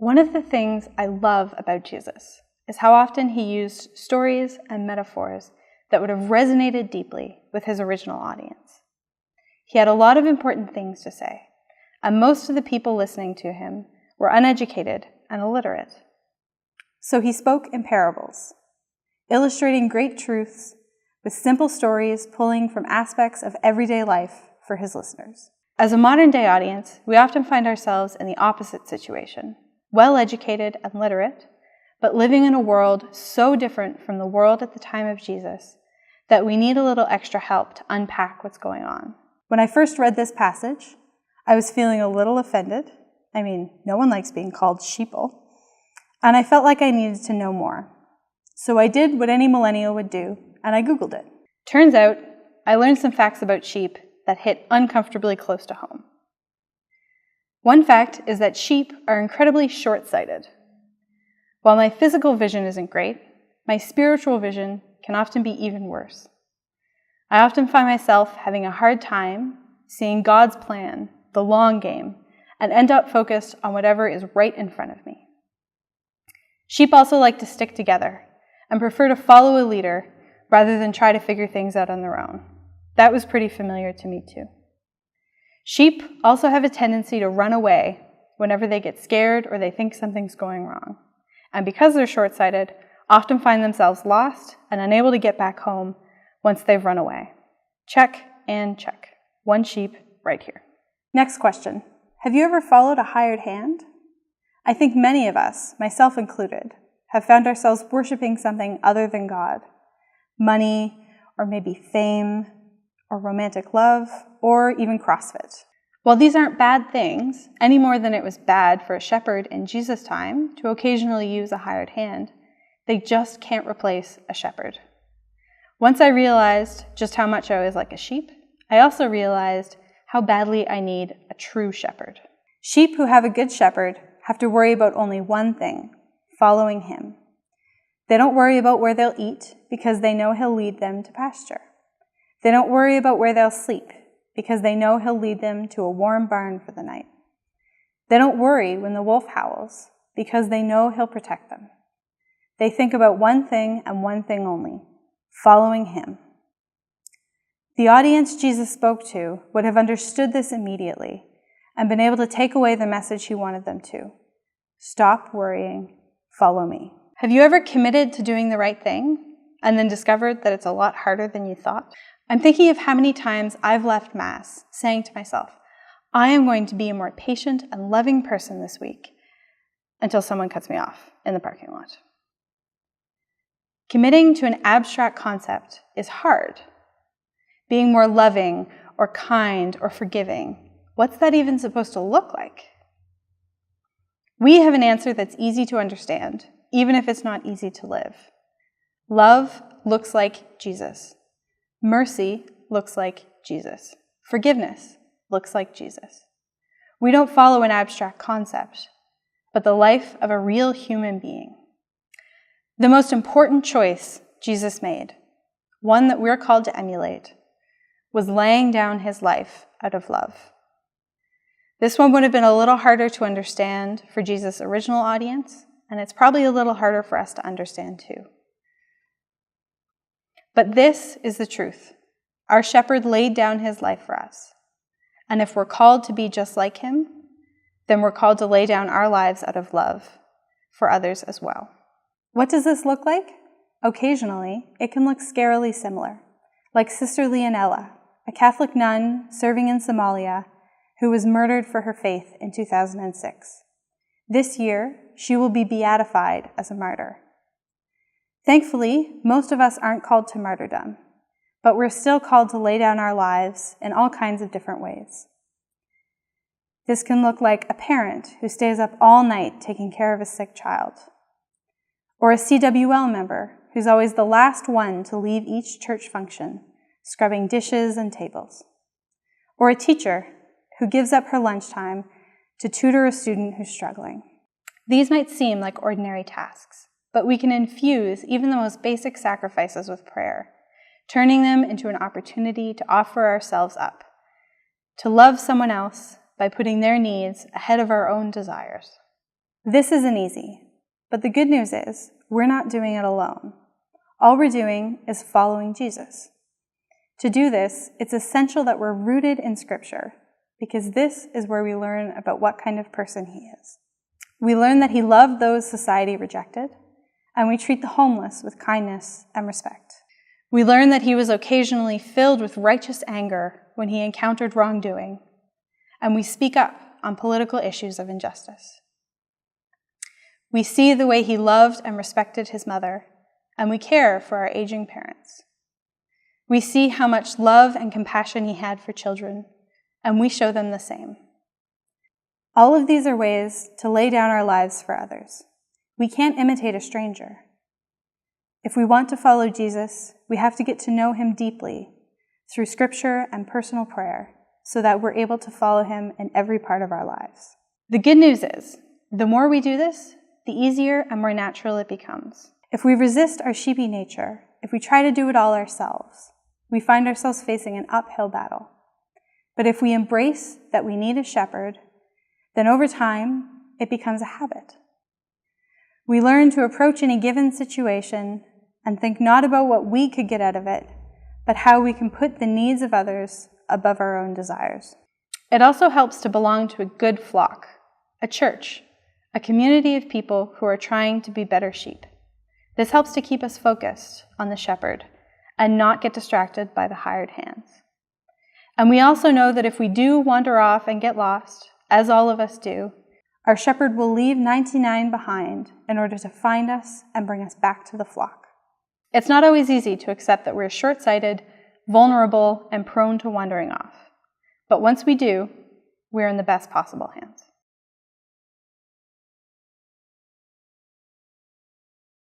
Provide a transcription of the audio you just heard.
One of the things I love about Jesus is how often he used stories and metaphors that would have resonated deeply with his original audience. He had a lot of important things to say, and most of the people listening to him were uneducated and illiterate. So he spoke in parables, illustrating great truths with simple stories pulling from aspects of everyday life for his listeners. As a modern-day audience, we often find ourselves in the opposite situation, well-educated and literate, but living in a world so different from the world at the time of Jesus that we need a little extra help to unpack what's going on. When I first read this passage, I was feeling a little offended. I mean, no one likes being called sheeple. And I felt like I needed to know more. So I did what any millennial would do, and I Googled it. Turns out, I learned some facts about sheep that hit uncomfortably close to home. One fact is that sheep are incredibly short-sighted. While my physical vision isn't great, my spiritual vision can often be even worse. I often find myself having a hard time seeing God's plan, the long game, and end up focused on whatever is right in front of me. Sheep also like to stick together and prefer to follow a leader rather than try to figure things out on their own. That was pretty familiar to me too. Sheep also have a tendency to run away whenever they get scared or they think something's going wrong. And because they're short-sighted, often find themselves lost and unable to get back home once they've run away. Check and check. One sheep right here. Next question. Have you ever followed a hired hand? I think many of us, myself included, have found ourselves worshiping something other than God. Money, or maybe fame, or romantic love, or even CrossFit. While these aren't bad things, any more than it was bad for a shepherd in Jesus' time to occasionally use a hired hand, they just can't replace a shepherd. Once I realized just how much I was like a sheep, I also realized how badly I need a true shepherd. Sheep who have a good shepherd have to worry about only one thing, following him. They don't worry about where they'll eat because they know he'll lead them to pasture. They don't worry about where they'll sleep because they know he'll lead them to a warm barn for the night. They don't worry when the wolf howls because they know he'll protect them. They think about one thing and one thing only, following him. The audience Jesus spoke to would have understood this immediately and been able to take away the message he wanted them to. Stop worrying, follow me. Have you ever committed to doing the right thing and then discovered that it's a lot harder than you thought? I'm thinking of how many times I've left Mass saying to myself, I am going to be a more patient and loving person this week, until someone cuts me off in the parking lot. Committing to an abstract concept is hard. Being more loving or kind or forgiving, what's that even supposed to look like? We have an answer that's easy to understand, even if it's not easy to live. Love looks like Jesus. Mercy looks like Jesus. Forgiveness looks like Jesus. We don't follow an abstract concept, but the life of a real human being. The most important choice Jesus made, one that we're called to emulate, was laying down his life out of love. This one would have been a little harder to understand for Jesus' original audience, and it's probably a little harder for us to understand too. But this is the truth. Our shepherd laid down his life for us. And if we're called to be just like him, then we're called to lay down our lives out of love for others as well. What does this look like? Occasionally, it can look scarily similar, like Sister Leonella, a Catholic nun serving in Somalia who was murdered for her faith in 2006. This year, she will be beatified as a martyr. Thankfully, most of us aren't called to martyrdom, but we're still called to lay down our lives in all kinds of different ways. This can look like a parent who stays up all night taking care of a sick child, or a CWL member who's always the last one to leave each church function, scrubbing dishes and tables, or a teacher who gives up her lunchtime to tutor a student who's struggling. These might seem like ordinary tasks, but we can infuse even the most basic sacrifices with prayer, turning them into an opportunity to offer ourselves up, to love someone else by putting their needs ahead of our own desires. This isn't easy, but the good news is we're not doing it alone. All we're doing is following Jesus. To do this, it's essential that we're rooted in Scripture, because this is where we learn about what kind of person he is. We learn that he loved those society rejected, and we treat the homeless with kindness and respect. We learn that he was occasionally filled with righteous anger when he encountered wrongdoing, and we speak up on political issues of injustice. We see the way he loved and respected his mother, and we care for our aging parents. We see how much love and compassion he had for children, and we show them the same. All of these are ways to lay down our lives for others. We can't imitate a stranger. If we want to follow Jesus, we have to get to know him deeply through Scripture and personal prayer so that we're able to follow him in every part of our lives. The good news is, the more we do this, the easier and more natural it becomes. If we resist our sheepy nature, if we try to do it all ourselves, we find ourselves facing an uphill battle. But if we embrace that we need a shepherd, then over time, it becomes a habit. We learn to approach any given situation and think not about what we could get out of it, but how we can put the needs of others above our own desires. It also helps to belong to a good flock, a church, a community of people who are trying to be better sheep. This helps to keep us focused on the shepherd and not get distracted by the hired hands. And we also know that if we do wander off and get lost, as all of us do, our shepherd will leave 99 behind in order to find us and bring us back to the flock. It's not always easy to accept that we're short-sighted, vulnerable, and prone to wandering off. But once we do, we're in the best possible hands.